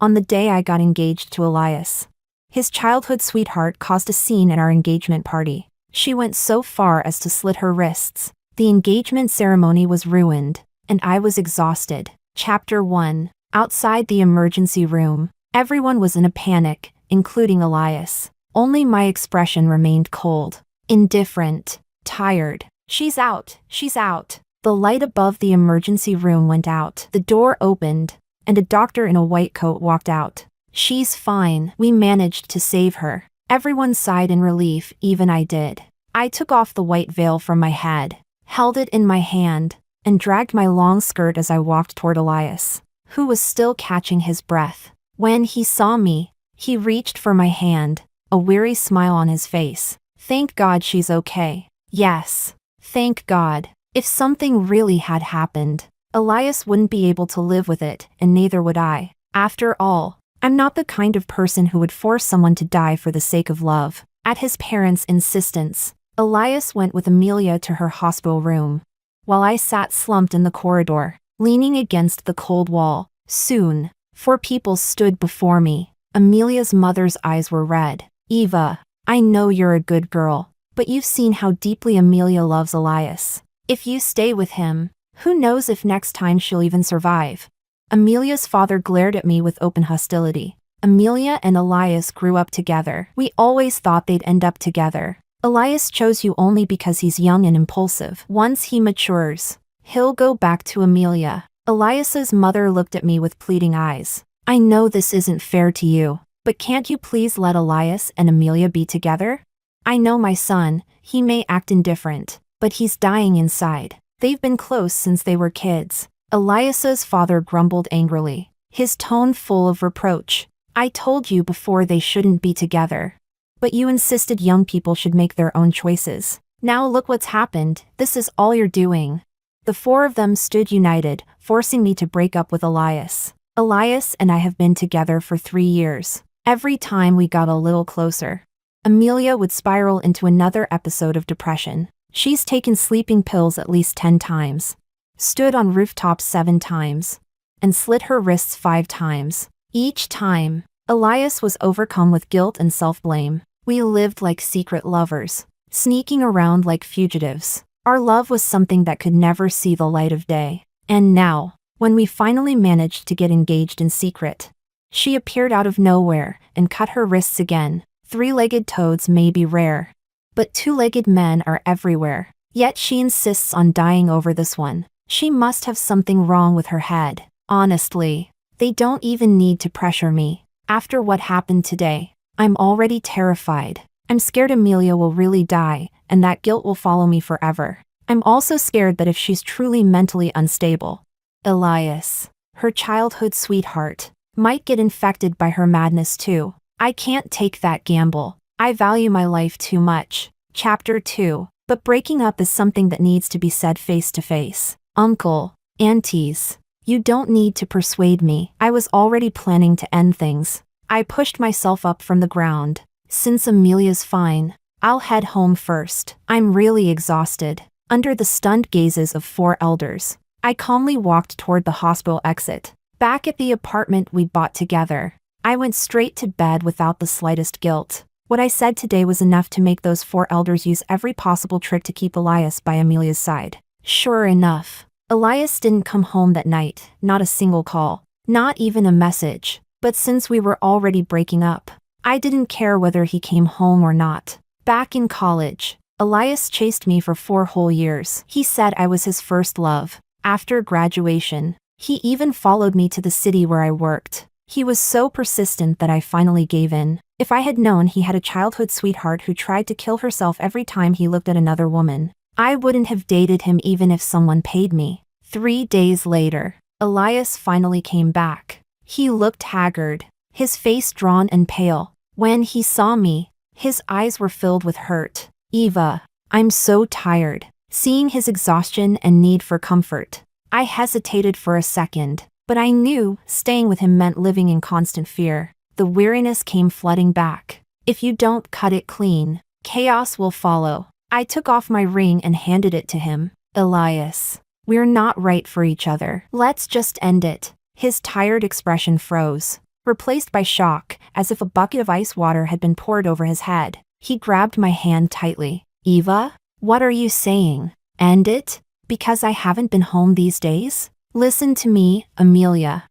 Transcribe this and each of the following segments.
on the day I got engaged to Elias. His childhood sweetheart caused a scene at our engagement party. She went so far as to slit her wrists. The engagement ceremony was ruined, and I was exhausted. Chapter 1. Outside the emergency room, everyone was in a panic, including Elias. Only my expression remained cold, indifferent, tired. She's out, she's out. The light above the emergency room went out. The door opened, and a doctor in a white coat walked out. She's fine. We managed to save her. Everyone sighed in relief, even I did. I took off the white veil from my head, held it in my hand, and dragged my long skirt as I walked toward Elias, who was still catching his breath. When he saw me, he reached for my hand, a weary smile on his face. Thank God she's okay. Yes. Thank God. If something really had happened, Elias wouldn't be able to live with it, and neither would I. After all, I'm not the kind of person who would force someone to die for the sake of love. At his parents' insistence, Elias went with Amelia to her hospital room, while I sat slumped in the corridor, leaning against the cold wall. Soon, 4 people stood before me. Amelia's mother's eyes were red. Eva, I know you're a good girl, but you've seen how deeply Amelia loves Elias. If you stay with him, who knows if next time she'll even survive. Amelia's father glared at me with open hostility. Amelia and Elias grew up together. We always thought they'd end up together. Elias chose you only because he's young and impulsive. Once he matures, he'll go back to Amelia. Elias's mother looked at me with pleading eyes. I know this isn't fair to you, but can't you please let Elias and Amelia be together? I know my son, he may act indifferent, but he's dying inside. They've been close since they were kids. Elias's father grumbled angrily, his tone full of reproach. I told you before they shouldn't be together. But you insisted young people should make their own choices. Now look what's happened. This is all you're doing. The 4 of them stood united, forcing me to break up with Elias. Elias and I have been together for 3 years. Every time we got a little closer, Amelia would spiral into another episode of depression. She's taken sleeping pills at least 10 times, stood on rooftops 7 times, and slit her wrists 5 times. Each time, Elias was overcome with guilt and self-blame. We lived like secret lovers, sneaking around like fugitives. Our love was something that could never see the light of day. And now, when we finally managed to get engaged in secret, she appeared out of nowhere and cut her wrists again. 3-legged toads may be rare, but 2-legged men are everywhere. Yet she insists on dying over this one. She must have something wrong with her head. Honestly, they don't even need to pressure me. After what happened today, I'm already terrified. I'm scared Amelia will really die, and that guilt will follow me forever. I'm also scared that if she's truly mentally unstable, Elias, her childhood sweetheart, might get infected by her madness too. I can't take that gamble. I value my life too much. Chapter 2. But breaking up is something that needs to be said face to face. Uncle, aunties, you don't need to persuade me. I was already planning to end things. I pushed myself up from the ground. Since Amelia's fine, I'll head home first. I'm really exhausted. Under the stunned gazes of 4 elders, I calmly walked toward the hospital exit. Back at the apartment we bought together, I went straight to bed without the slightest guilt. What I said today was enough to make those 4 elders use every possible trick to keep Elias by Amelia's side. Sure enough, Elias didn't come home that night, not a single call, not even a message. But since we were already breaking up, I didn't care whether he came home or not. Back in college, Elias chased me for 4 whole years. He said I was his first love. After graduation, he even followed me to the city where I worked. He was so persistent that I finally gave in. If I had known he had a childhood sweetheart who tried to kill herself every time he looked at another woman, I wouldn't have dated him even if someone paid me. 3 days later, Elias finally came back. He looked haggard, his face drawn and pale. When he saw me, his eyes were filled with hurt. Eva, I'm so tired. Seeing his exhaustion and need for comfort, I hesitated for a second, but I knew staying with him meant living in constant fear. The weariness came flooding back. If you don't cut it clean, chaos will follow. I took off my ring and handed it to him. Elias, we're not right for each other. Let's just end it. His tired expression froze. replaced by shock, as if a bucket of ice water had been poured over his head. He grabbed my hand tightly. Eva? What are you saying? End it? Because I haven't been home these days? Listen to me, Amelia.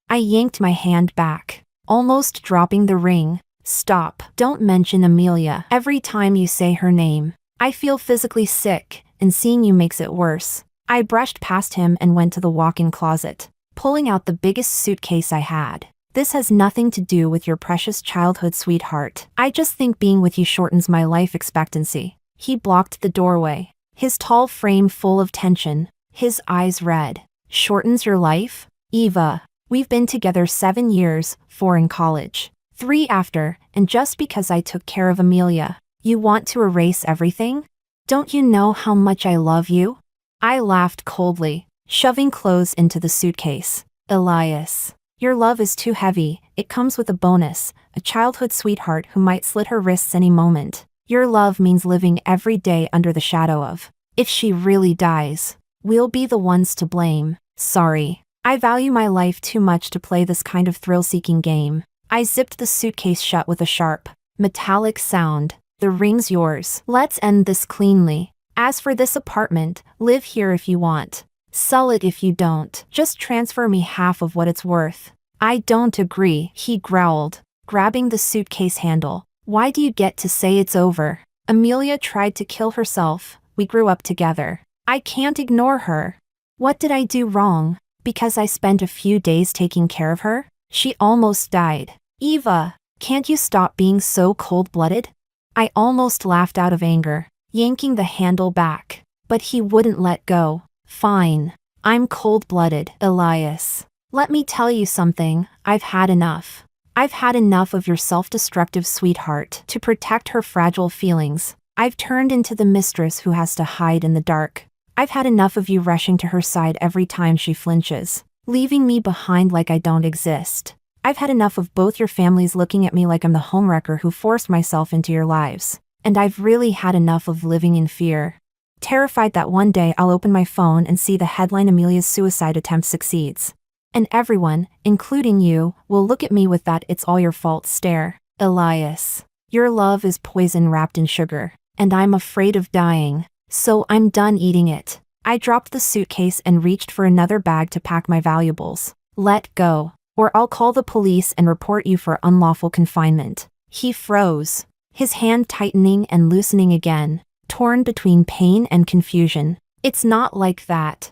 I yanked my hand back, almost dropping the ring. Stop. Don't mention Amelia. Every time you say her name, I feel physically sick, and seeing you makes it worse. I brushed past him and went to the walk-in closet, pulling out the biggest suitcase I had. This has nothing to do with your precious childhood sweetheart. I just think being with you shortens my life expectancy. He blocked the doorway, his tall frame full of tension, his eyes red. Shortens your life? Eva, we've been together 7 years, 4 in college, 3 after, and just because I took care of Amelia, you want to erase everything? Don't you know how much I love you? I laughed coldly, shoving clothes into the suitcase. Elias, your love is too heavy. It comes with a bonus, a childhood sweetheart who might slit her wrists any moment. Your love means living every day under the shadow of. If she really dies, we'll be the ones to blame. Sorry. I value my life too much to play this kind of thrill-seeking game. I zipped the suitcase shut with a sharp, metallic sound. The ring's yours. Let's end this cleanly. As for this apartment, live here if you want. Sell it if you don't. Just transfer me half of what it's worth. I don't agree, he growled, grabbing the suitcase handle. Why do you get to say it's over? Amelia tried to kill herself. We grew up together. I can't ignore her. What did I do wrong? Because I spent a few days taking care of her? She almost died. Eva, can't you stop being so cold-blooded? I almost laughed out of anger, yanking the handle back. But he wouldn't let go. Fine. I'm cold-blooded, Elias. Let me tell you something, I've had enough. I've had enough of your self-destructive sweetheart. To protect her fragile feelings, I've turned into the mistress who has to hide in the dark. I've had enough of you rushing to her side every time she flinches, leaving me behind like I don't exist. I've had enough of both your families looking at me like I'm the homewrecker who forced myself into your lives. And I've really had enough of living in fear. Terrified that one day I'll open my phone and see the headline Amelia's suicide attempt succeeds. And everyone, including you, will look at me with that "it's all your fault" stare. Elias, your love is poison wrapped in sugar, and I'm afraid of dying, so I'm done eating it. I dropped the suitcase and reached for another bag to pack my valuables. Let go, or I'll call the police and report you for unlawful confinement. He froze, his hand tightening and loosening again, torn between pain and confusion. It's not like that.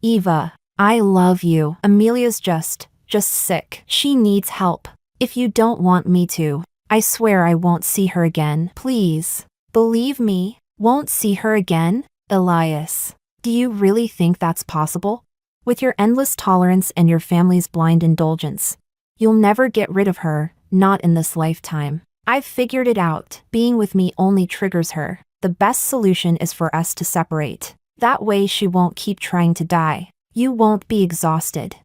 Eva, I love you. Amelia's just sick. She needs help. If you don't want me to, I swear I won't see her again. Please. Believe me, won't see her again? Elias, do you really think that's possible? With your endless tolerance and your family's blind indulgence, you'll never get rid of her, not in this lifetime. I've figured it out. Being with me only triggers her. The best solution is for us to separate. That way she won't keep trying to die. You won't be exhausted.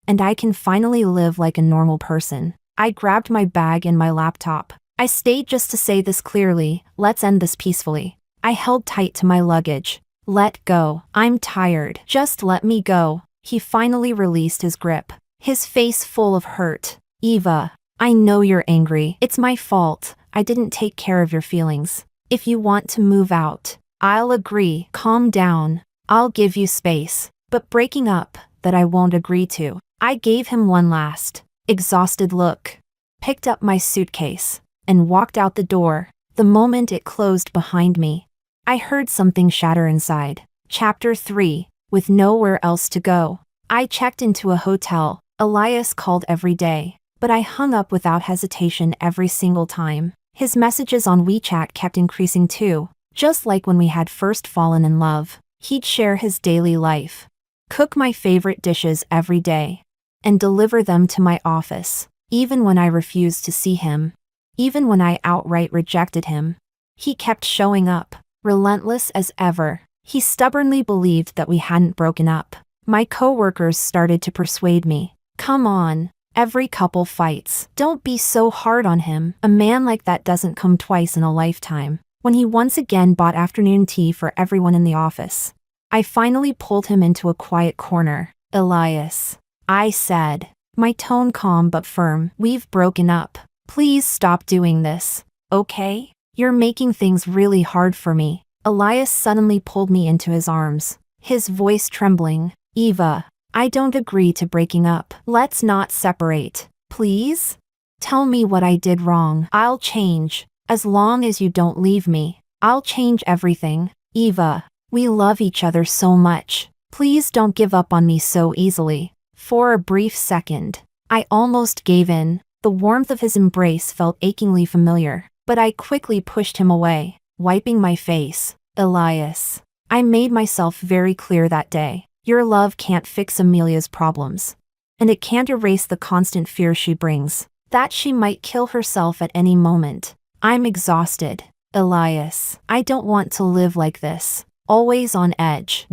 And I can finally live like a normal person. I grabbed my bag and my laptop. I stayed just to say this clearly. Let's end this peacefully. I held tight to my luggage. Let go. I'm tired. Just let me go. He finally released his grip, his face full of hurt. Eva, I know you're angry. It's my fault. I didn't take care of your feelings. If you want to move out, I'll agree. Calm down. I'll give you space. But breaking up, that I won't agree to. I gave him one last, exhausted look, picked up my suitcase, and walked out the door. The moment it closed behind me, I heard something shatter inside. Chapter 3, with nowhere else to go. I checked into a hotel. Elias called every day, but I hung up without hesitation every single time. His messages on WeChat kept increasing too. Just like when we had first fallen in love, he'd share his daily life, cook my favorite dishes every day, and deliver them to my office, even when I refused to see him, even when I outright rejected him. He kept showing up, relentless as ever. He stubbornly believed that we hadn't broken up. My coworkers started to persuade me. Come on, every couple fights. Don't be so hard on him. A man like that doesn't come twice in a lifetime. When he once again bought afternoon tea for everyone in the office, I finally pulled him into a quiet corner. Elias, I said, my tone calm but firm. We've broken up. Please stop doing this, okay? You're making things really hard for me. Elias suddenly pulled me into his arms, his voice trembling. Eva, I don't agree to breaking up. Let's not separate, please? Tell me what I did wrong. I'll change. As long as you don't leave me, I'll change everything. Eva, we love each other so much. Please don't give up on me so easily. For a brief second, I almost gave in. The warmth of his embrace felt achingly familiar, but I quickly pushed him away, wiping my face. Elias, I made myself very clear that day. Your love can't fix Amelia's problems. And it can't erase the constant fear she brings, that she might kill herself at any moment. I'm exhausted. Elias, I don't want to live like this, always on edge.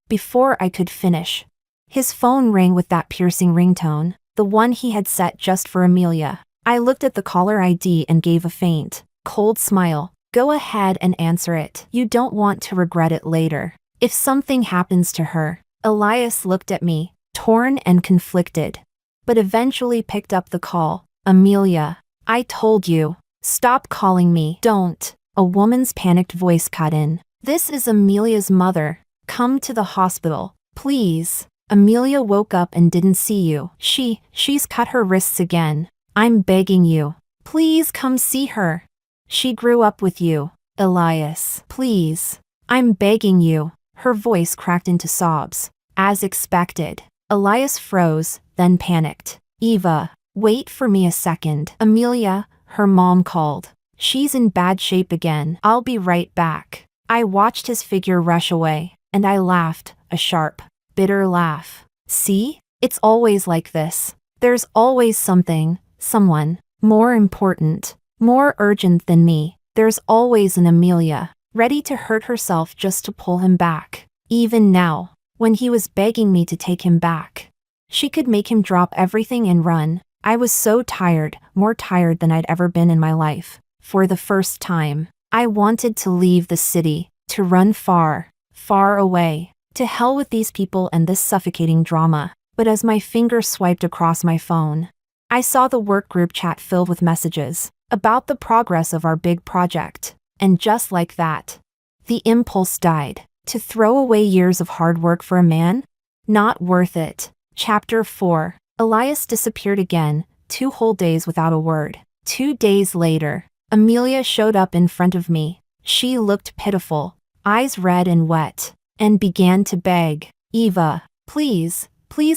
Before I could finish, his phone rang with that piercing ringtone, the one he had set just for Amelia. I looked at the caller ID and gave a faint, cold smile. Go ahead and answer it. You don't want to regret it later. If something happens to her. Elias looked at me, torn and conflicted, but eventually picked up the call. Amelia, I told you. Stop calling me. Don't. A woman's panicked voice cut in. This is Amelia's mother. Come to the hospital, please. Amelia woke up and didn't see you. She's cut her wrists again. I'm begging you. Please come see her. She grew up with you. Elias, please. I'm begging you. Her voice cracked into sobs. As expected. Elias froze, then panicked. Eva, wait for me a second. Amelia, her mom called. She's in bad shape again. I'll be right back. I watched his figure rush away, and I laughed, a sharp, bitter laugh. See? It's always like this. There's always something, someone, more important, more urgent than me. There's always an Amelia, ready to hurt herself just to pull him back. Even now, when he was begging me to take him back, she could make him drop everything and run. I was so tired, more tired than I'd ever been in my life. For the first time, I wanted to leave the city, to run far, far away. To hell with these people and this suffocating drama. But as my finger swiped across my phone, I saw the work group chat filled with messages about the progress of our big project. And just like that, the impulse died. To throw away years of hard work for a man? Not worth it. Chapter 4. Elias disappeared again, 2 whole days without a word. 2 days later, Amelia showed up in front of me. She looked pitiful, eyes red and wet, and began to beg. Eva, please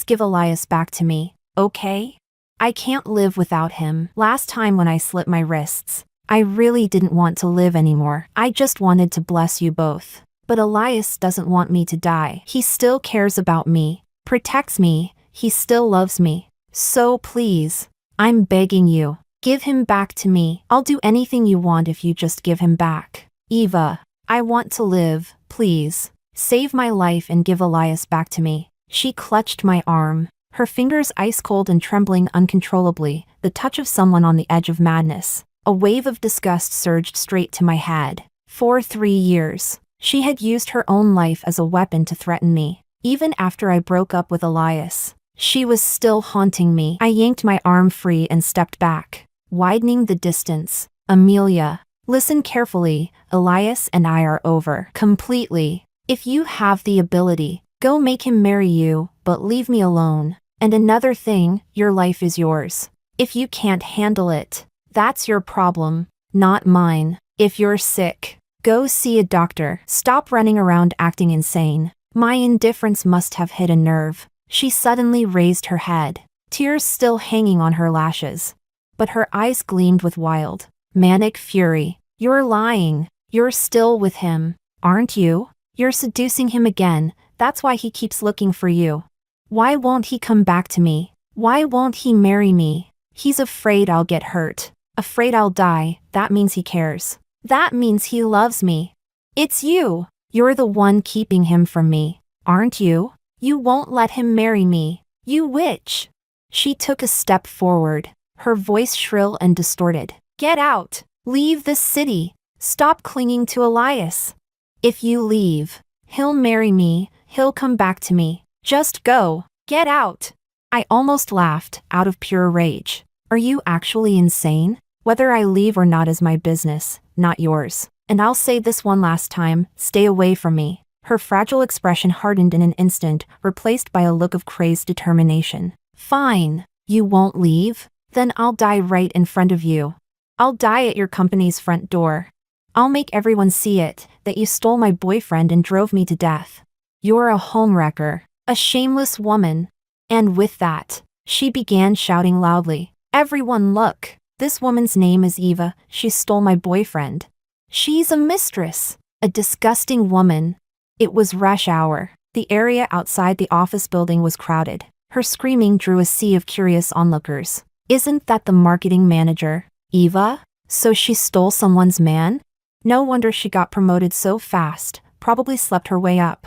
give Elias back to me, okay? I can't live without him. Last time when I slit my wrists, I really didn't want to live anymore. I just wanted to bless you both. But Elias doesn't want me to die. He still cares about me, protects me, he still loves me. So please, I'm begging you, give him back to me. I'll do anything you want if you just give him back. Eva, I want to live, please. Save my life and give Elias back to me. She clutched my arm, her fingers ice cold and trembling uncontrollably, the touch of someone on the edge of madness. A wave of disgust surged straight to my head. For 3 years, she had used her own life as a weapon to threaten me. Even after I broke up with Elias, she was still haunting me. I yanked my arm free and stepped back, widening the distance. Amelia, listen carefully. Elias and I are over. Completely. If you have the ability, go make him marry you, but leave me alone. And another thing, your life is yours. If you can't handle it, that's your problem, not mine. If you're sick, go see a doctor. Stop running around acting insane. My indifference must have hit a nerve. She suddenly raised her head, tears still hanging on her lashes. But her eyes gleamed with wild, manic fury. You're lying. You're still with him, aren't you? You're seducing him again. That's why he keeps looking for you. Why won't he come back to me? Why won't he marry me? He's afraid I'll get hurt. Afraid I'll die. That means he cares. That means he loves me. It's you. You're the one keeping him from me, aren't you? You won't let him marry me. You witch. She took a step forward, her voice shrill and distorted. Get out. Leave this city. Stop clinging to Elias. If you leave, he'll marry me. He'll come back to me. Just go. Get out. I almost laughed, out of pure rage. Are you actually insane? Whether I leave or not is my business, not yours. And I'll say this one last time, stay away from me. Her fragile expression hardened in an instant, replaced by a look of crazed determination. Fine. You won't leave? Then I'll die right in front of you. I'll die at your company's front door. I'll make everyone see it, that you stole my boyfriend and drove me to death. You're a homewrecker, a shameless woman. And with that, she began shouting loudly. Everyone look! This woman's name is Eva, she stole my boyfriend. She's a mistress, a disgusting woman. It was rush hour. The area outside the office building was crowded. Her screaming drew a sea of curious onlookers. Isn't that the marketing manager, Eva? So she stole someone's man? No wonder she got promoted so fast, probably slept her way up.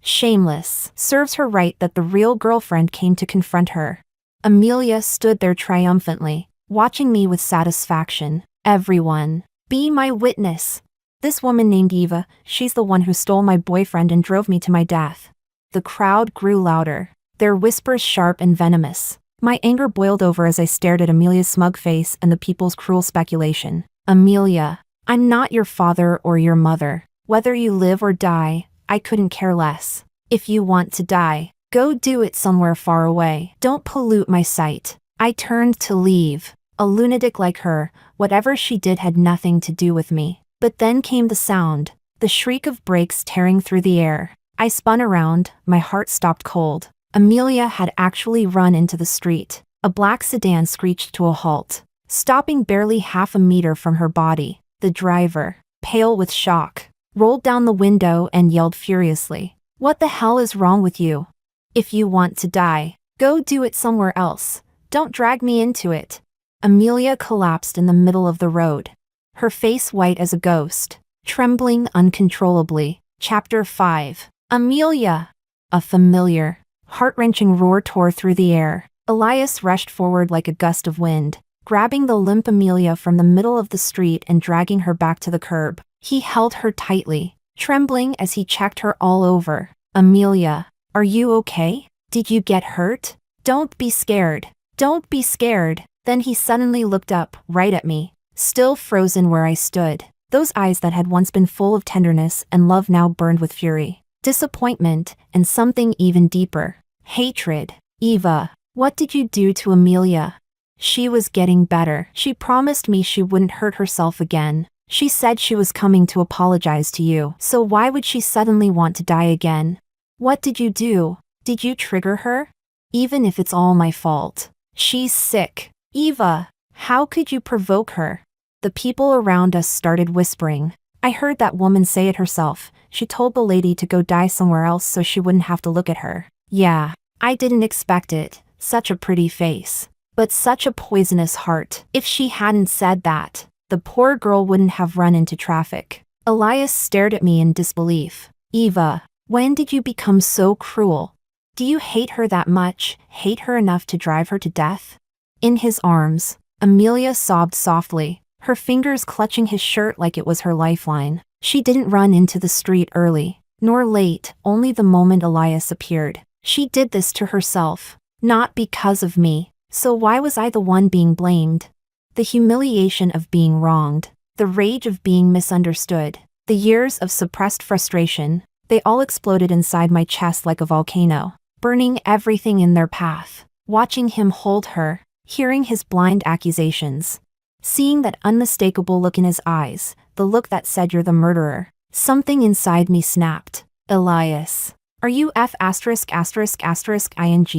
Shameless. Serves her right that the real girlfriend came to confront her. Amelia stood there triumphantly, watching me with satisfaction. Everyone, be my witness. This woman named Eva, she's the one who stole my boyfriend and drove me to my death. The crowd grew louder, their whispers sharp and venomous. My anger boiled over as I stared at Amelia's smug face and the people's cruel speculation. Amelia, I'm not your father or your mother. Whether you live or die, I couldn't care less. If you want to die, go do it somewhere far away. Don't pollute my sight. I turned to leave. A lunatic like her, whatever she did had nothing to do with me. But then came the sound, the shriek of brakes tearing through the air. I spun around, my heart stopped cold. Amelia had actually run into the street. A black sedan screeched to a halt, stopping barely half a meter from her body. The driver, pale with shock, rolled down the window and yelled furiously. What the hell is wrong with you? If you want to die, go do it somewhere else. Don't drag me into it. Amelia collapsed in the middle of the road, her face white as a ghost, trembling uncontrollably. Chapter 5. Amelia! A familiar, heart-wrenching roar tore through the air. Elias rushed forward like a gust of wind, grabbing the limp Amelia from the middle of the street and dragging her back to the curb. He held her tightly, trembling as he checked her all over. Amelia, are you okay? Did you get hurt? Don't be scared. Don't be scared. Then he suddenly looked up, right at me, still frozen where I stood. Those eyes that had once been full of tenderness and love now burned with fury, disappointment, and something even deeper. Hatred. Eva, what did you do to Amelia? She was getting better. She promised me she wouldn't hurt herself again. She said she was coming to apologize to you. So why would she suddenly want to die again? What did you do? Did you trigger her? Even if it's all my fault. She's sick. Eva, how could you provoke her? The people around us started whispering. I heard that woman say it herself. She told the lady to go die somewhere else so she wouldn't have to look at her. Yeah, I didn't expect it. Such a pretty face. But such a poisonous heart. If she hadn't said that, the poor girl wouldn't have run into traffic. Elias stared at me in disbelief. Eva, when did you become so cruel? Do you hate her that much, hate her enough to drive her to death? In his arms, Amelia sobbed softly, her fingers clutching his shirt like it was her lifeline. She didn't run into the street early, nor late, only the moment Elias appeared. She did this to herself, not because of me. So why was I the one being blamed? The humiliation of being wronged, the rage of being misunderstood, the years of suppressed frustration, they all exploded inside my chest like a volcano, burning everything in their path. Watching him hold her, hearing his blind accusations, seeing that unmistakable look in his eyes, the look that said you're the murderer, something inside me snapped. Elias, are you ****ing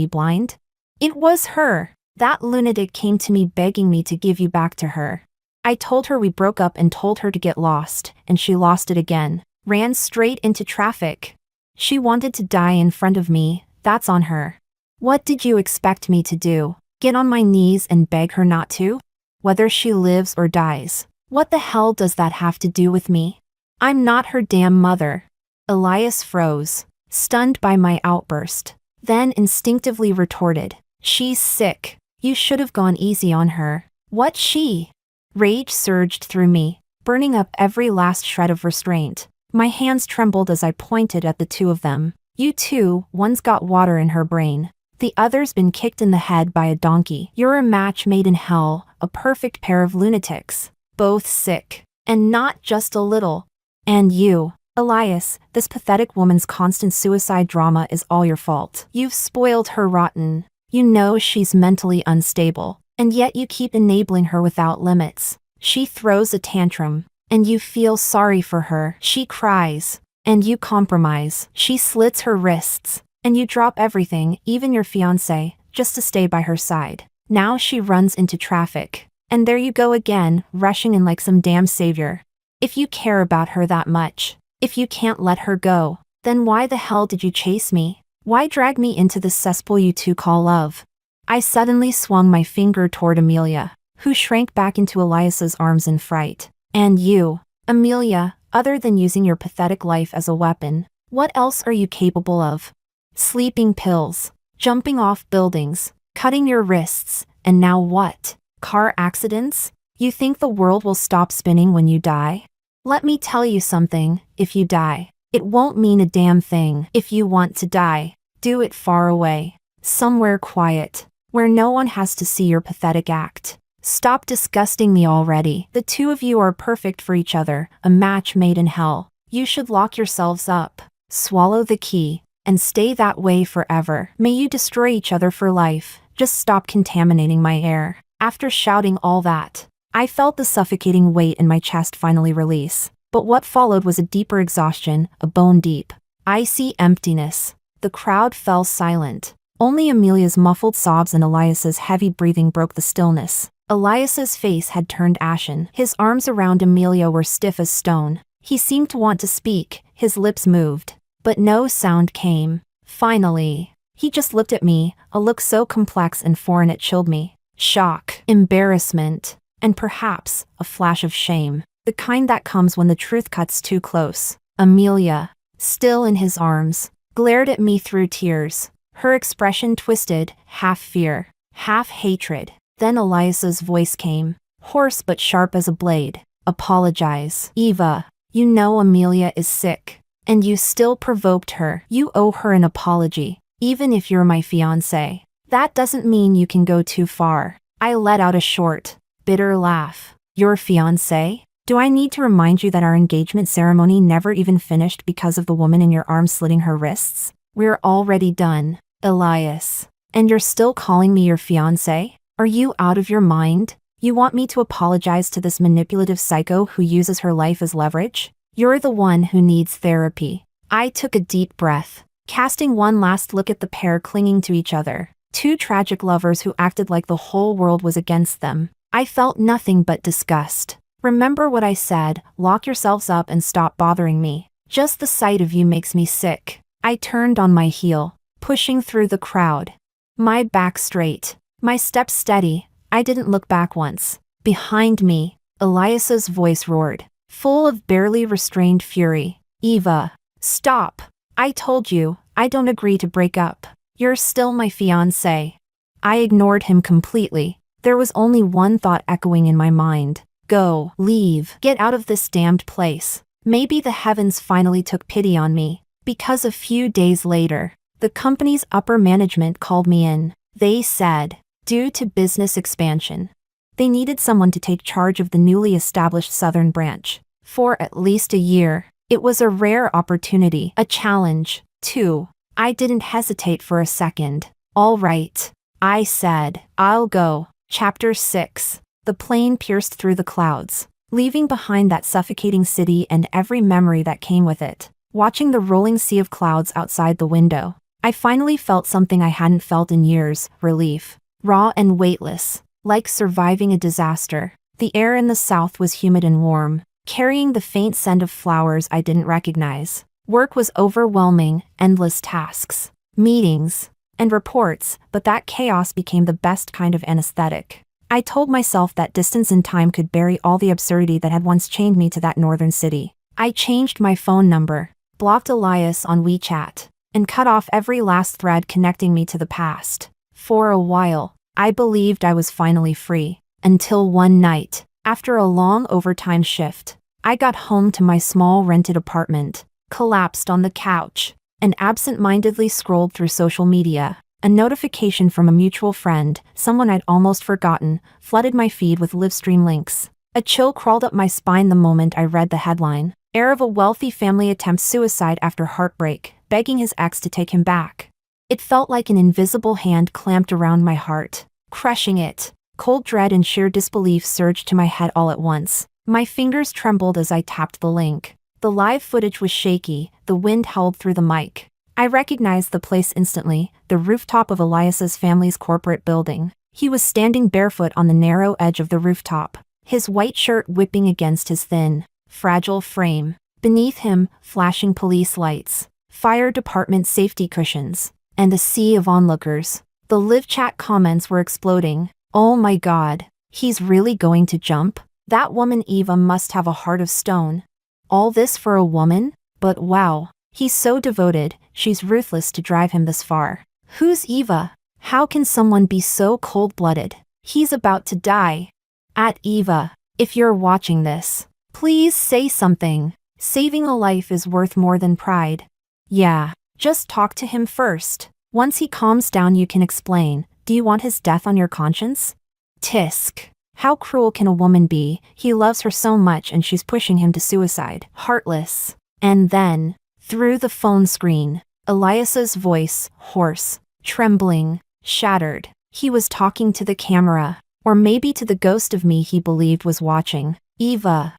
blind? It was her. That lunatic came to me begging me to give you back to her. I told her we broke up and told her to get lost, and she lost it again. Ran straight into traffic. She wanted to die in front of me, that's on her. What did you expect me to do? Get on my knees and beg her not to? Whether she lives or dies. What the hell does that have to do with me? I'm not her damn mother. Elias froze, stunned by my outburst, then instinctively retorted. She's sick. You should have gone easy on her. What she? Rage surged through me, burning up every last shred of restraint. My hands trembled as I pointed at the two of them. You two, one's got water in her brain. The other's been kicked in the head by a donkey. You're a match made in hell, a perfect pair of lunatics. Both sick. And not just a little. And you, Elias, this pathetic woman's constant suicide drama is all your fault. You've spoiled her rotten. You know she's mentally unstable, and yet you keep enabling her without limits. She throws a tantrum, and you feel sorry for her. She cries, and you compromise. She slits her wrists, and you drop everything, even your fiancé, just to stay by her side. Now she runs into traffic, and there you go again, rushing in like some damn savior. If you care about her that much, if you can't let her go, then why the hell did you chase me? Why drag me into this cesspool you two call love? I suddenly swung my finger toward Amelia, who shrank back into Elias's arms in fright. And you, Amelia, other than using your pathetic life as a weapon, what else are you capable of? Sleeping pills, jumping off buildings, cutting your wrists, and now what? Car accidents? You think the world will stop spinning when you die? Let me tell you something, if you die, it won't mean a damn thing. If you want to die, do it far away, somewhere quiet, where no one has to see your pathetic act. Stop disgusting me already. The two of you are perfect for each other, a match made in hell. You should lock yourselves up, swallow the key, and stay that way forever. May you destroy each other for life. Just stop contaminating my air. After shouting all that, I felt the suffocating weight in my chest finally release. But what followed was a deeper exhaustion, a bone-deep, icy emptiness. The crowd fell silent. Only Amelia's muffled sobs and Elias's heavy breathing broke the stillness. Elias's face had turned ashen. His arms around Amelia were stiff as stone. He seemed to want to speak, his lips moved, but no sound came. Finally, he just looked at me, a look so complex and foreign it chilled me. Shock, embarrassment, and perhaps a flash of shame. The kind that comes when the truth cuts too close. Amelia, still in his arms, glared at me through tears. Her expression twisted, half fear, half hatred. Then Elias's voice came, hoarse but sharp as a blade. Apologize. Eva, you know Amelia is sick, and you still provoked her. You owe her an apology, even if you're my fiancé. That doesn't mean you can go too far. I let out a short, bitter laugh. Your fiancé? Do I need to remind you that our engagement ceremony never even finished because of the woman in your arms slitting her wrists? We're already done, Elias. And you're still calling me your fiancé? Are you out of your mind? You want me to apologize to this manipulative psycho who uses her life as leverage? You're the one who needs therapy. I took a deep breath, casting one last look at the pair clinging to each other. Two tragic lovers who acted like the whole world was against them. I felt nothing but disgust. Remember what I said, lock yourselves up and stop bothering me. Just the sight of you makes me sick. I turned on my heel, pushing through the crowd. My back straight, my steps steady. I didn't look back once. Behind me, Elias's voice roared, full of barely restrained fury. Eva, stop. I told you, I don't agree to break up. You're still my fiancé. I ignored him completely. There was only one thought echoing in my mind. Go, leave, get out of this damned place. Maybe the heavens finally took pity on me. Because a few days later, the company's upper management called me in. They said, due to business expansion, they needed someone to take charge of the newly established southern branch. For at least a year, it was a rare opportunity, a challenge, too. I didn't hesitate for a second. All right, I said, I'll go. Chapter 6. The plane pierced through the clouds, leaving behind that suffocating city and every memory that came with it. Watching the rolling sea of clouds outside the window, I finally felt something I hadn't felt in years, relief. Raw and weightless, like surviving a disaster. The air in the south was humid and warm, carrying the faint scent of flowers I didn't recognize. Work was overwhelming, endless tasks, meetings, and reports, but that chaos became the best kind of anesthetic. I told myself that distance and time could bury all the absurdity that had once chained me to that northern city. I changed my phone number, blocked Elias on WeChat, and cut off every last thread connecting me to the past. For a while, I believed I was finally free, until one night, after a long overtime shift, I got home to my small rented apartment, collapsed on the couch, and absent-mindedly scrolled through social media. A notification from a mutual friend, someone I'd almost forgotten, flooded my feed with live stream links. A chill crawled up my spine the moment I read the headline. Heir of a wealthy family attempts suicide after heartbreak, begging his ex to take him back. It felt like an invisible hand clamped around my heart, crushing it. Cold dread and sheer disbelief surged to my head all at once. My fingers trembled as I tapped the link. The live footage was shaky, the wind howled through the mic. I recognized the place instantly, the rooftop of Elias's family's corporate building. He was standing barefoot on the narrow edge of the rooftop, his white shirt whipping against his thin, fragile frame. Beneath him, flashing police lights, fire department safety cushions, and a sea of onlookers. The live chat comments were exploding. Oh my god, he's really going to jump? That woman Eva must have a heart of stone. All this for a woman? But wow, he's so devoted, she's ruthless to drive him this far. Who's Eva? How can someone be so cold-blooded? He's about to die. At Eva, if you're watching this, please say something. Saving a life is worth more than pride. Yeah, just talk to him first. Once he calms down you can explain. Do you want his death on your conscience? Tisk. How cruel can a woman be? He loves her so much and she's pushing him to suicide. Heartless. And then, through the phone screen, Elias's voice, hoarse, trembling, shattered. He was talking to the camera, or maybe to the ghost of me he believed was watching. Eva.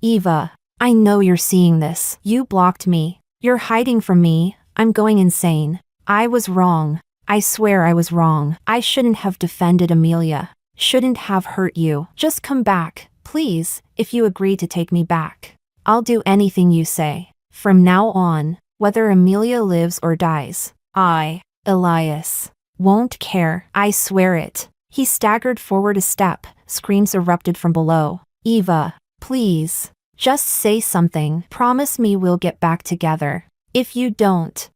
Eva, I know you're seeing this. You blocked me. You're hiding from me. I'm going insane. I was wrong. I swear I was wrong. I shouldn't have defended Amelia. Shouldn't have hurt you. Just come back, please, if you agree to take me back. I'll do anything you say. From now on, whether Amelia lives or dies, I, Elias, won't care. I swear it. He staggered forward a step. Screams erupted from below. Eva, please, just say something. Promise me we'll get back together. If you don't,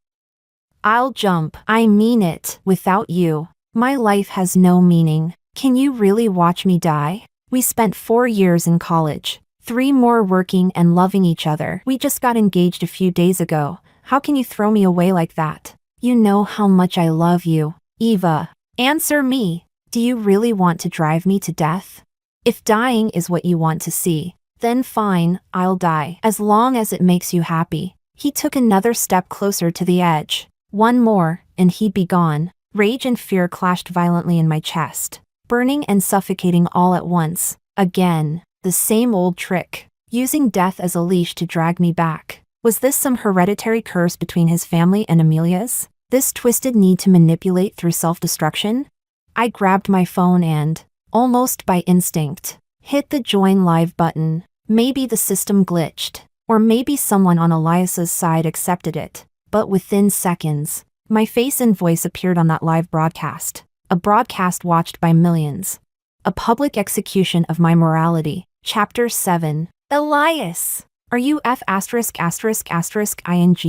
I'll jump. I mean it. Without you, my life has no meaning. Can you really watch me die? We spent 4 years in college, 3 more working and loving each other. We just got engaged a few days ago. How can you throw me away like that? You know how much I love you. Eva, answer me. Do you really want to drive me to death? If dying is what you want to see, then fine, I'll die. As long as it makes you happy. He took another step closer to the edge. One more, and he'd be gone. Rage and fear clashed violently in my chest, burning and suffocating all at once. Again, the same old trick, using death as a leash to drag me back. Was this some hereditary curse between his family and Amelia's? This twisted need to manipulate through self-destruction? I grabbed my phone and, almost by instinct, hit the join live button. Maybe the system glitched, or maybe someone on Elias's side accepted it. But within seconds, my face and voice appeared on that live broadcast. A broadcast watched by millions. A public execution of my morality. Chapter 7. Elias! Are you ****ing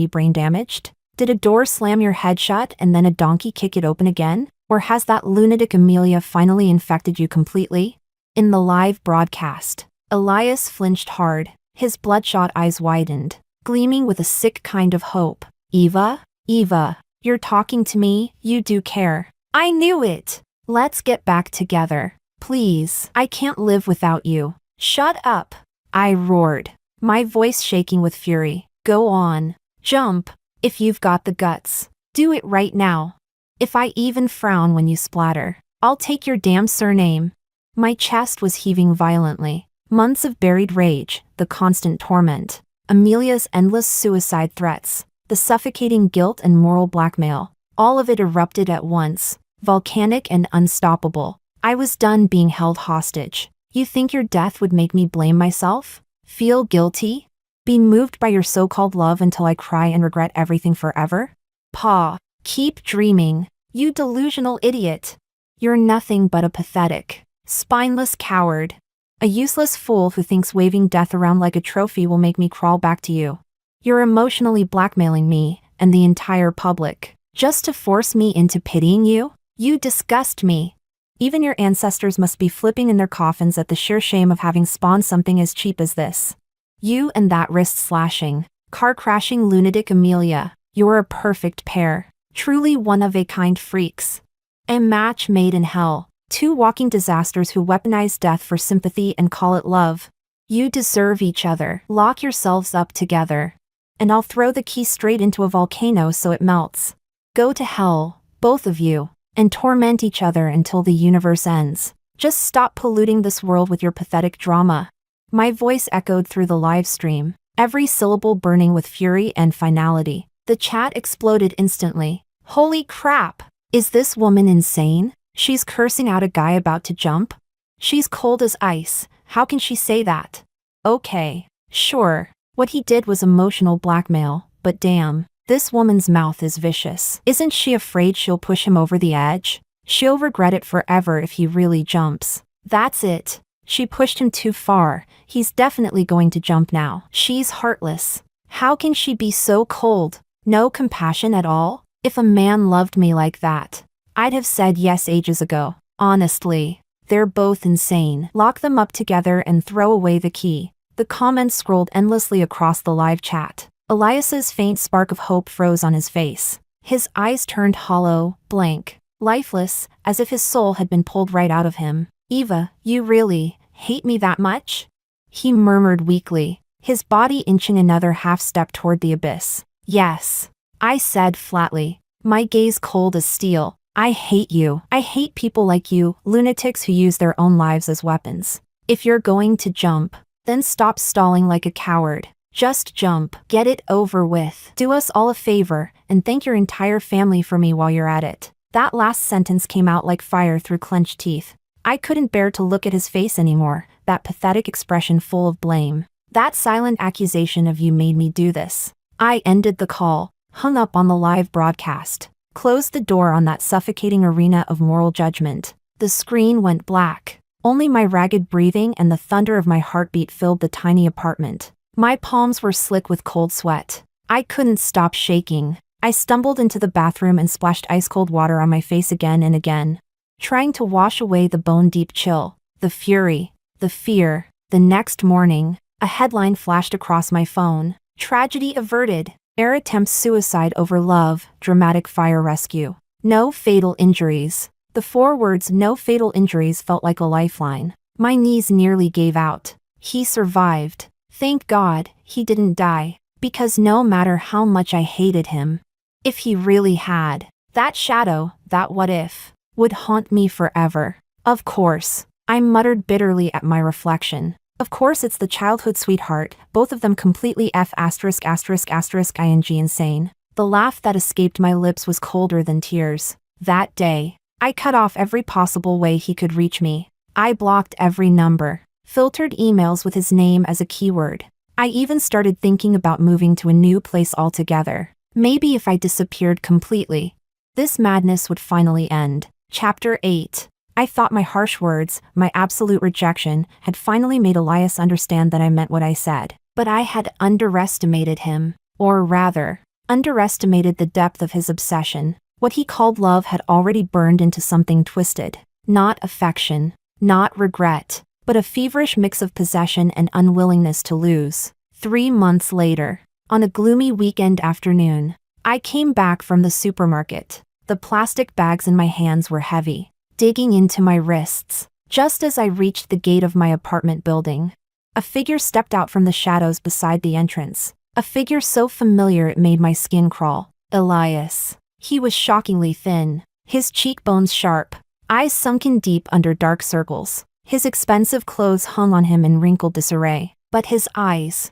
brain damaged? Did a door slam your head shut and then a donkey kick it open again? Or has that lunatic Amelia finally infected you completely? In the live broadcast, Elias flinched hard. His bloodshot eyes widened, gleaming with a sick kind of hope. Eva? Eva, you're talking to me? You do care. I knew it. Let's get back together. Please. I can't live without you. Shut up. I roared, my voice shaking with fury. Go on. Jump. If you've got the guts. Do it right now. If I even frown when you splatter, I'll take your damn surname. My chest was heaving violently. Months of buried rage, the constant torment, Amelia's endless suicide threats, the suffocating guilt and moral blackmail, all of it erupted at once, volcanic and unstoppable. I was done being held hostage. You think your death would make me blame myself? Feel guilty? Be moved by your so-called love until I cry and regret everything forever? Pa, keep dreaming, you delusional idiot. You're nothing but a pathetic, spineless coward. A useless fool who thinks waving death around like a trophy will make me crawl back to you. You're emotionally blackmailing me, and the entire public, just to force me into pitying you? You disgust me. Even your ancestors must be flipping in their coffins at the sheer shame of having spawned something as cheap as this. You and that wrist-slashing, car-crashing lunatic Amelia, you're a perfect pair. Truly one-of-a-kind freaks. A match made in hell. Two walking disasters who weaponize death for sympathy and call it love. You deserve each other. Lock yourselves up together. And I'll throw the key straight into a volcano so it melts. Go to hell, both of you, and torment each other until the universe ends. Just stop polluting this world with your pathetic drama. My voice echoed through the live stream, every syllable burning with fury and finality. The chat exploded instantly. Holy crap! Is this woman insane? She's cursing out a guy about to jump? She's cold as ice. How can she say that? Okay, sure. What he did was emotional blackmail, but damn, this woman's mouth is vicious. Isn't she afraid she'll push him over the edge? She'll regret it forever if he really jumps. That's it. She pushed him too far. He's definitely going to jump now. She's heartless. How can she be so cold? No compassion at all? If a man loved me like that, I'd have said yes ages ago. Honestly, they're both insane. Lock them up together and throw away the key. The comments scrolled endlessly across the live chat. Elias's faint spark of hope froze on his face. His eyes turned hollow, blank, lifeless, as if his soul had been pulled right out of him. Eva, you really hate me that much? He murmured weakly, his body inching another half step toward the abyss. Yes, I said flatly, my gaze cold as steel. I hate you. I hate people like you, lunatics who use their own lives as weapons. If you're going to jump, then stop stalling like a coward. Just jump. Get it over with. Do us all a favor, and thank your entire family for me while you're at it. That last sentence came out like fire through clenched teeth. I couldn't bear to look at his face anymore, that pathetic expression full of blame. That silent accusation of you made me do this. I ended the call, hung up on the live broadcast, closed the door on that suffocating arena of moral judgment. The screen went black. Only my ragged breathing and the thunder of my heartbeat filled the tiny apartment. My palms were slick with cold sweat. I couldn't stop shaking. I stumbled into the bathroom and splashed ice-cold water on my face again and again, trying to wash away the bone-deep chill, the fury, the fear. The next morning, a headline flashed across my phone. Tragedy averted. Heir attempts suicide over love, dramatic fire rescue. No fatal injuries. The 4 words "no fatal injuries" felt like a lifeline. My knees nearly gave out. He survived. Thank God, he didn't die. Because no matter how much I hated him, if he really had, that shadow, that what if, would haunt me forever. Of course, I muttered bitterly at my reflection. Of course it's the childhood sweetheart, both of them completely ******ing insane. The laugh that escaped my lips was colder than tears. That day, I cut off every possible way he could reach me. I blocked every number, filtered emails with his name as a keyword. I even started thinking about moving to a new place altogether. Maybe if I disappeared completely, this madness would finally end. Chapter 8. I thought my harsh words, my absolute rejection, had finally made Elias understand that I meant what I said. But I had underestimated him. Or rather, underestimated the depth of his obsession. What he called love had already burned into something twisted. Not affection, not regret, but a feverish mix of possession and unwillingness to lose. 3 months later, on a gloomy weekend afternoon, I came back from the supermarket. The plastic bags in my hands were heavy, digging into my wrists. Just as I reached the gate of my apartment building, a figure stepped out from the shadows beside the entrance. A figure so familiar it made my skin crawl. Elias. He was shockingly thin, his cheekbones sharp, eyes sunken deep under dark circles. His expensive clothes hung on him in wrinkled disarray. But his eyes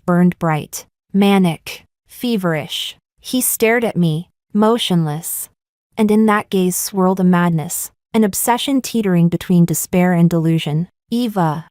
burned bright, manic, feverish. He stared at me, motionless. And in that gaze swirled a madness, an obsession teetering between despair and delusion. Eva.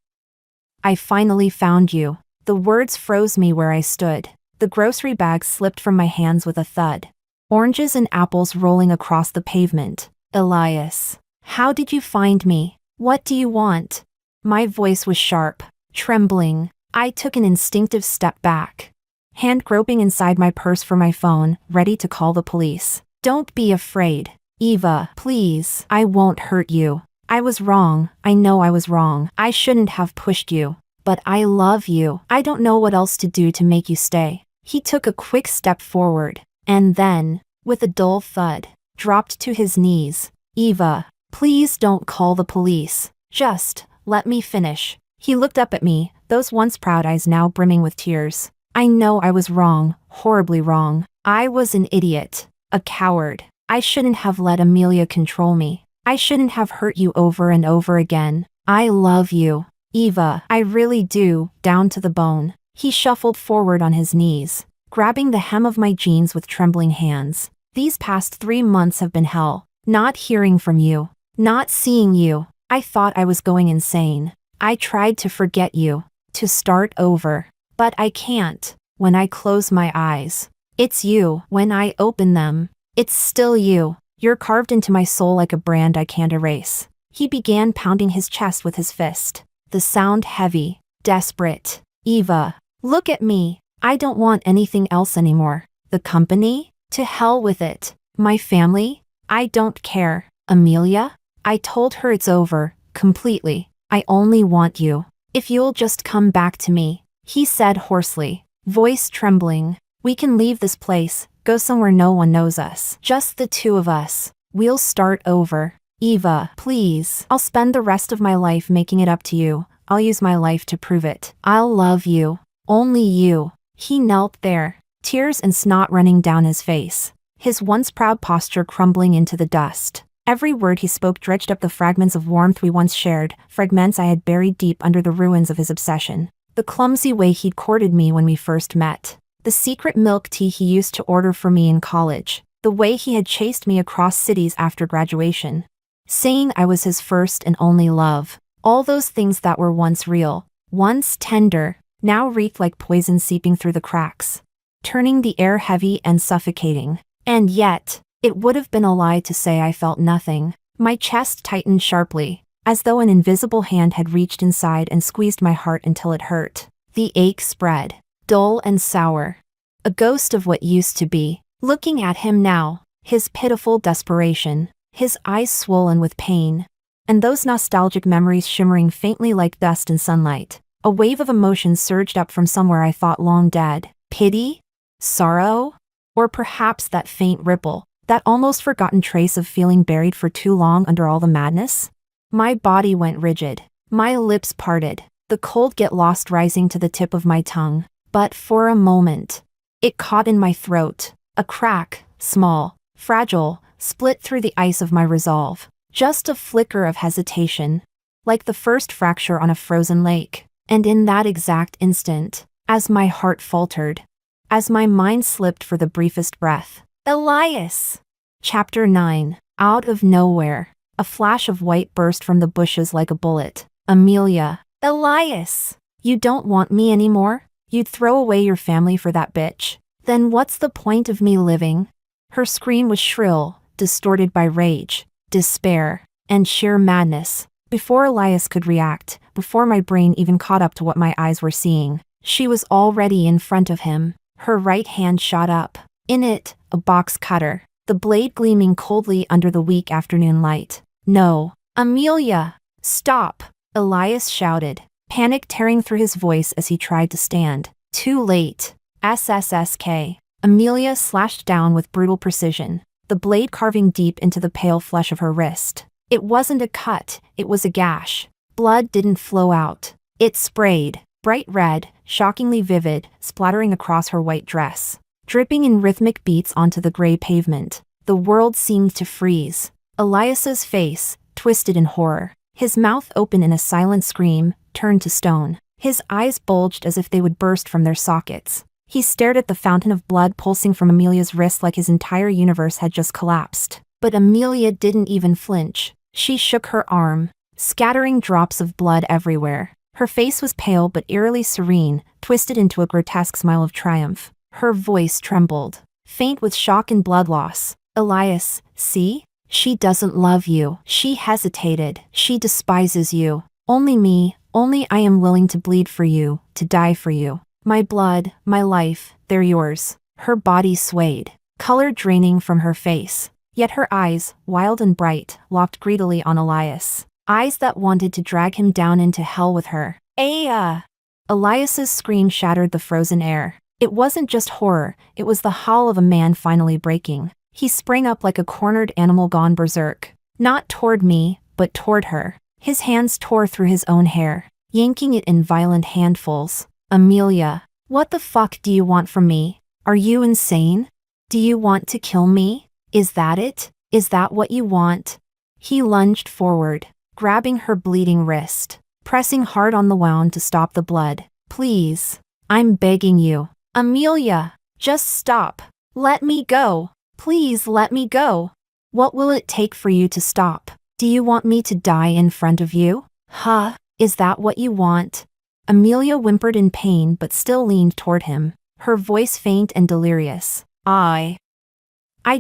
I finally found you. The words froze me where I stood. The grocery bag slipped from my hands with a thud. Oranges and apples rolling across the pavement. Elias. How did you find me? What do you want? My voice was sharp, trembling. I took an instinctive step back, hand groping inside my purse for my phone, ready to call the police. Don't be afraid. Eva, please. I won't hurt you. I was wrong. I know I was wrong. I shouldn't have pushed you. But I love you. I don't know what else to do to make you stay. He took a quick step forward, and then, with a dull thud, dropped to his knees. Eva, please don't call the police. Just, let me finish. He looked up at me, those once proud eyes now brimming with tears. I know I was wrong, horribly wrong. I was an idiot, a coward. I shouldn't have let Amelia control me. I shouldn't have hurt you over and over again. I love you, Eva, I really do, down to the bone. He shuffled forward on his knees, grabbing the hem of my jeans with trembling hands. These past 3 months have been hell. Not hearing from you, not seeing you. I thought I was going insane. I tried to forget you, to start over. But I can't. When I close my eyes, it's you. When I open them, it's still you. You're carved into my soul like a brand I can't erase. He began pounding his chest with his fist, the sound heavy, desperate. Eva, look at me. I don't want anything else anymore. The company? To hell with it. My family? I don't care. Amelia? I told her it's over, completely. I only want you. If you'll just come back to me, he said hoarsely, voice trembling. We can leave this place, go somewhere no one knows us. Just the two of us. We'll start over. Eva, please. I'll spend the rest of my life making it up to you. I'll use my life to prove it. I'll love you. Only you. He knelt there, tears and snot running down his face, his once proud posture crumbling into the dust. Every word he spoke dredged up the fragments of warmth we once shared, fragments I had buried deep under the ruins of his obsession. The clumsy way he'd courted me when we first met. The secret milk tea he used to order for me in college. The way he had chased me across cities after graduation, saying I was his first and only love. All those things that were once real, once tender, now reeked like poison seeping through the cracks, turning the air heavy and suffocating. And yet, it would have been a lie to say I felt nothing. My chest tightened sharply, as though an invisible hand had reached inside and squeezed my heart until it hurt. The ache spread, dull and sour. A ghost of what used to be. Looking at him now, his pitiful desperation, his eyes swollen with pain, and those nostalgic memories shimmering faintly like dust in sunlight. A wave of emotion surged up from somewhere I thought long dead. Pity? Sorrow? Or perhaps that faint ripple, that almost forgotten trace of feeling buried for too long under all the madness? My body went rigid. My lips parted, the cold get lost rising to the tip of my tongue. But for a moment, it caught in my throat. A crack, small, fragile, split through the ice of my resolve. Just a flicker of hesitation, like the first fracture on a frozen lake. And in that exact instant, as my heart faltered, as my mind slipped for the briefest breath, Elias! Chapter 9. Out of nowhere, a flash of white burst from the bushes like a bullet. Amelia. Elias! You don't want me anymore? You'd throw away your family for that bitch? Then what's the point of me living? Her scream was shrill, distorted by rage, despair, and sheer madness. Before Elias could react, before my brain even caught up to what my eyes were seeing, she was already in front of him. Her right hand shot up. In it, a box cutter, the blade gleaming coldly under the weak afternoon light. No. Amelia! Stop! Elias shouted, panic tearing through his voice as he tried to stand. Too late. SSSK. Amelia slashed down with brutal precision, the blade carving deep into the pale flesh of her wrist. It wasn't a cut, it was a gash. Blood didn't flow out. It sprayed, bright red, shockingly vivid, splattering across her white dress, dripping in rhythmic beats onto the gray pavement. The world seemed to freeze. Elias's face, twisted in horror, his mouth open in a silent scream, turned to stone. His eyes bulged as if they would burst from their sockets. He stared at the fountain of blood pulsing from Amelia's wrist like his entire universe had just collapsed. But Amelia didn't even flinch. She shook her arm, scattering drops of blood everywhere. Her face was pale but eerily serene, twisted into a grotesque smile of triumph. Her voice trembled, faint with shock and blood loss. Elias, see? She doesn't love you. She hesitated. She despises you. Only me, only I am willing to bleed for you, to die for you. My blood, my life, they're yours. Her body swayed, color draining from her face. Yet her eyes, wild and bright, locked greedily on Elias. Eyes that wanted to drag him down into hell with her. Aya! Elias's scream shattered the frozen air. It wasn't just horror, it was the howl of a man finally breaking. He sprang up like a cornered animal gone berserk. Not toward me, but toward her. His hands tore through his own hair, yanking it in violent handfuls. Amelia, what the fuck do you want from me? Are you insane? Do you want to kill me? Is that it? Is that what you want? He lunged forward, grabbing her bleeding wrist, pressing hard on the wound to stop the blood. Please, I'm begging you. Amelia, just stop. Let me go. Please let me go. What will it take for you to stop? Do you want me to die in front of you? Huh? Is that what you want? Amelia whimpered in pain but still leaned toward him, her voice faint and delirious. I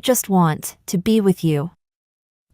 just want to be with you.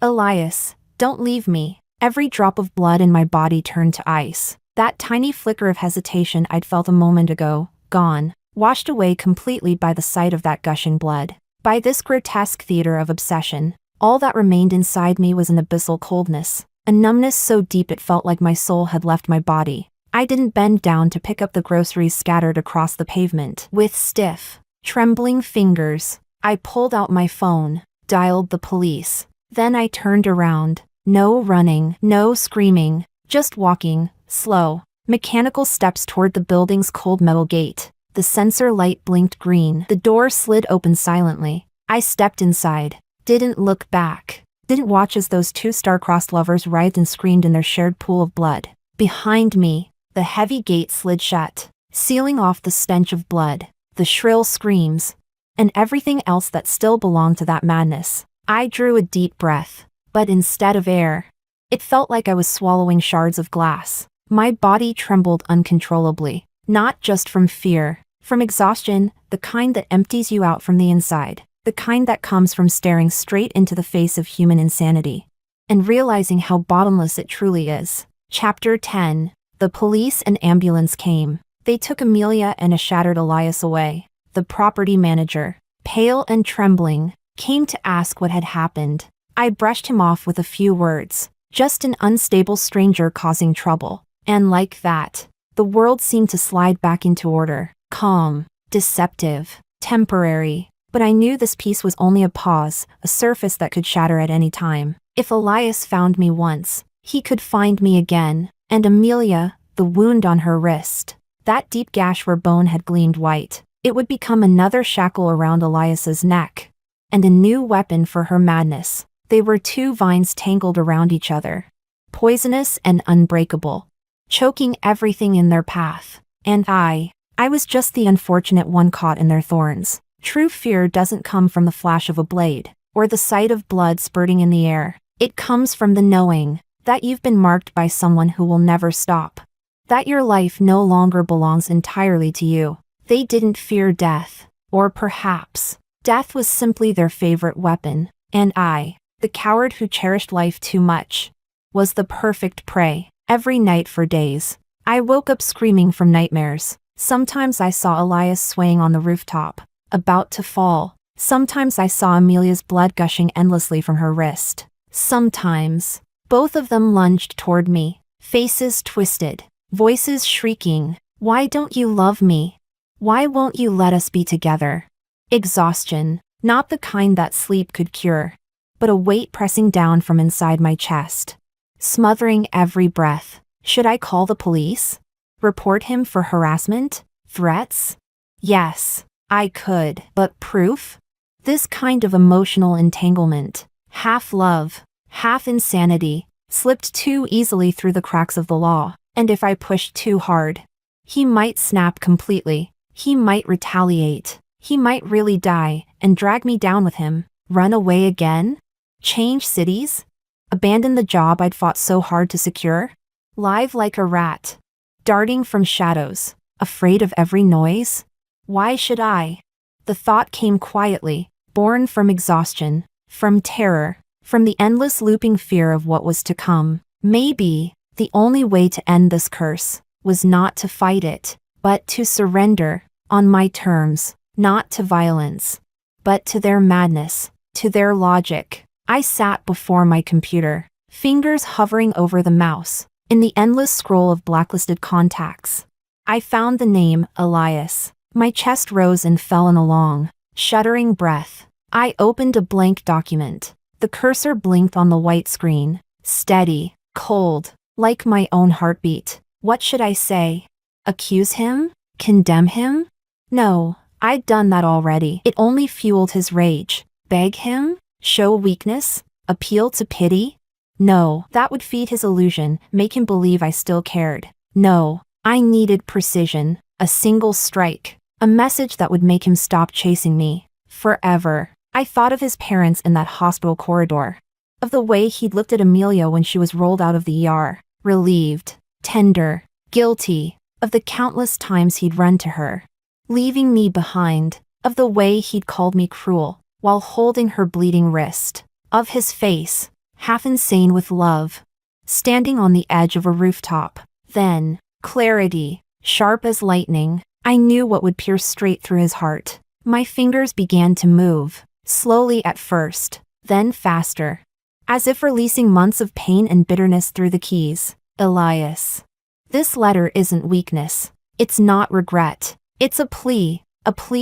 Elias, don't leave me. Every drop of blood in my body turned to ice. That tiny flicker of hesitation I'd felt a moment ago, gone, washed away completely by the sight of that gushing blood. By this grotesque theater of obsession, all that remained inside me was an abyssal coldness, a numbness so deep it felt like my soul had left my body. I didn't bend down to pick up the groceries scattered across the pavement. With stiff, trembling fingers, I pulled out my phone, dialed the police. Then I turned around. No running, no screaming, just walking, slow, mechanical steps toward the building's cold metal gate. The sensor light blinked green. The door slid open silently. I stepped inside. Didn't look back. Didn't watch as those two star-crossed lovers writhed and screamed in their shared pool of blood. Behind me, the heavy gate slid shut, sealing off the stench of blood, the shrill screams, and everything else that still belonged to that madness. I drew a deep breath, but instead of air, it felt like I was swallowing shards of glass. My body trembled uncontrollably, not just from fear, from exhaustion, the kind that empties you out from the inside, the kind that comes from staring straight into the face of human insanity, and realizing how bottomless it truly is. Chapter 10. The police and ambulance came. They took Amelia and a shattered Elias away. The property manager, pale and trembling, came to ask what had happened. I brushed him off with a few words. Just an unstable stranger causing trouble. And like that, the world seemed to slide back into order. Calm, deceptive, temporary. But I knew this peace was only a pause, a surface that could shatter at any time. If Elias found me once, he could find me again. And Amelia, the wound on her wrist, that deep gash where bone had gleamed white, it would become another shackle around Elias's neck. And a new weapon for her madness. They were two vines tangled around each other, poisonous and unbreakable, choking everything in their path. And I was just the unfortunate one caught in their thorns. True fear doesn't come from the flash of a blade, or the sight of blood spurting in the air. It comes from the knowing that you've been marked by someone who will never stop. That your life no longer belongs entirely to you. They didn't fear death, or perhaps death was simply their favorite weapon. And I, the coward who cherished life too much, was the perfect prey. Every night for days, I woke up screaming from nightmares. Sometimes I saw Elias swaying on the rooftop, about to fall. Sometimes I saw Amelia's blood gushing endlessly from her wrist. Sometimes, both of them lunged toward me, faces twisted, voices shrieking, "Why don't you love me? Why won't you let us be together?" Exhaustion, not the kind that sleep could cure, but a weight pressing down from inside my chest, smothering every breath. Should I call the police? Report him for harassment? Threats? Yes, I could, but proof? This kind of emotional entanglement, half love, half insanity, slipped too easily through the cracks of the law, and if I pushed too hard, he might snap completely, he might retaliate, he might really die and drag me down with him. Run away again? Change cities? Abandon the job I'd fought so hard to secure? Live like a rat, darting from shadows, afraid of every noise? Why should I? The thought came quietly, born from exhaustion, from terror, from the endless looping fear of what was to come. Maybe the only way to end this curse was not to fight it, but to surrender, on my terms, not to violence, but to their madness, to their logic. I sat before my computer, fingers hovering over the mouse, in the endless scroll of blacklisted contacts. I found the name Elias. My chest rose and fell in a long, shuddering breath. I opened a blank document. The cursor blinked on the white screen. Steady, cold, like my own heartbeat. What should I say? Accuse him? Condemn him? No, I'd done that already. It only fueled his rage. Beg him? Show weakness? Appeal to pity? No, that would feed his illusion, make him believe I still cared. No, I needed precision, a single strike, a message that would make him stop chasing me. Forever. I thought of his parents in that hospital corridor. Of the way he'd looked at Amelia when she was rolled out of the ER. Relieved, tender, guilty. Of the countless times he'd run to her, leaving me behind. Of the way he'd called me cruel, while holding her bleeding wrist. Of his face, half insane with love, standing on the edge of a rooftop. Then, clarity, sharp as lightning. I knew what would pierce straight through his heart. My fingers began to move, slowly at first, then faster, as if releasing months of pain and bitterness through the keys. Elias. This letter isn't weakness. It's not regret. It's a plea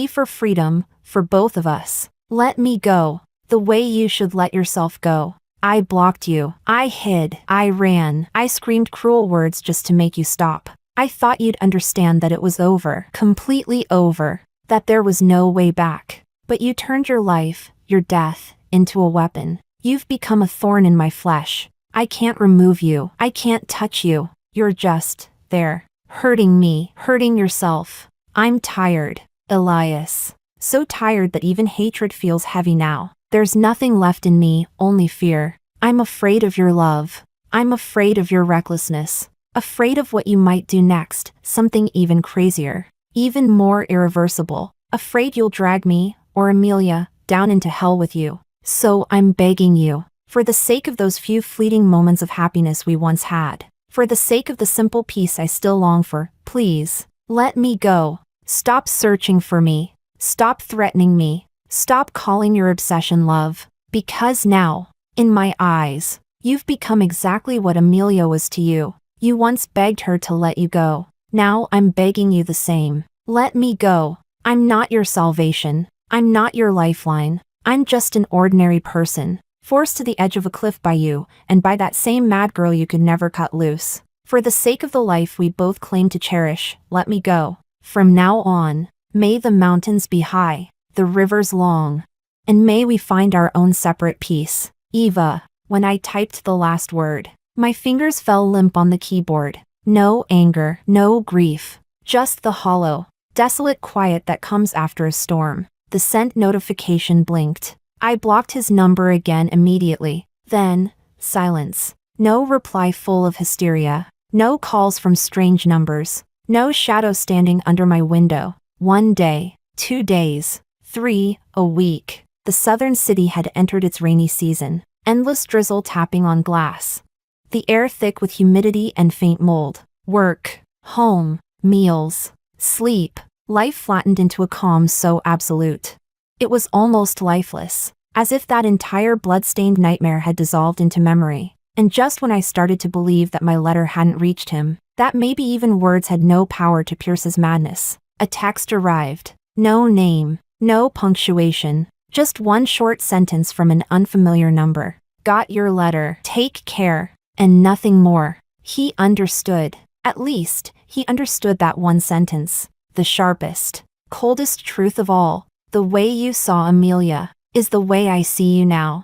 for freedom, for both of us. Let me go, the way you should let yourself go. I blocked you. I hid. I ran. I screamed cruel words just to make you stop. I thought you'd understand that it was over, completely over, that there was no way back. But you turned your life, your death, into a weapon. You've become a thorn in my flesh. I can't remove you. I can't touch you. You're just there, hurting me, hurting yourself. I'm tired, Elias. So tired that even hatred feels heavy now. There's nothing left in me, only fear. I'm afraid of your love. I'm afraid of your recklessness. Afraid of what you might do next, something even crazier, even more irreversible. Afraid you'll drag me, or Amelia, down into hell with you. So I'm begging you, for the sake of those few fleeting moments of happiness we once had, for the sake of the simple peace I still long for, please, let me go. Stop searching for me. Stop threatening me. Stop calling your obsession love. Because now, in my eyes, you've become exactly what Amelia was to you. You once begged her to let you go. Now I'm begging you the same. Let me go. I'm not your salvation. I'm not your lifeline. I'm just an ordinary person, forced to the edge of a cliff by you, and by that same mad girl you could never cut loose. For the sake of the life we both claim to cherish, let me go. From now on, may the mountains be high, the rivers long, and may we find our own separate peace. Eva. When I typed the last word, my fingers fell limp on the keyboard. No anger, no grief, just the hollow, desolate quiet that comes after a storm. The sent notification blinked. I blocked his number again immediately. Then, silence. No reply full of hysteria. No calls from strange numbers. No shadow standing under my window. 1 day, 2 days, 3, a week. The southern city had entered its rainy season. Endless drizzle tapping on glass. The air thick with humidity and faint mold. Work, home, meals, sleep. Life flattened into a calm so absolute. It was almost lifeless, as if that entire blood-stained nightmare had dissolved into memory. And just when I started to believe that my letter hadn't reached him, that maybe even words had no power to pierce his madness, a text arrived. No name, no punctuation, just one short sentence from an unfamiliar number. Got your letter. Take care. And nothing more. He understood. At least, he understood that one sentence. The sharpest, coldest truth of all. The way you saw Amelia is the way I see you now.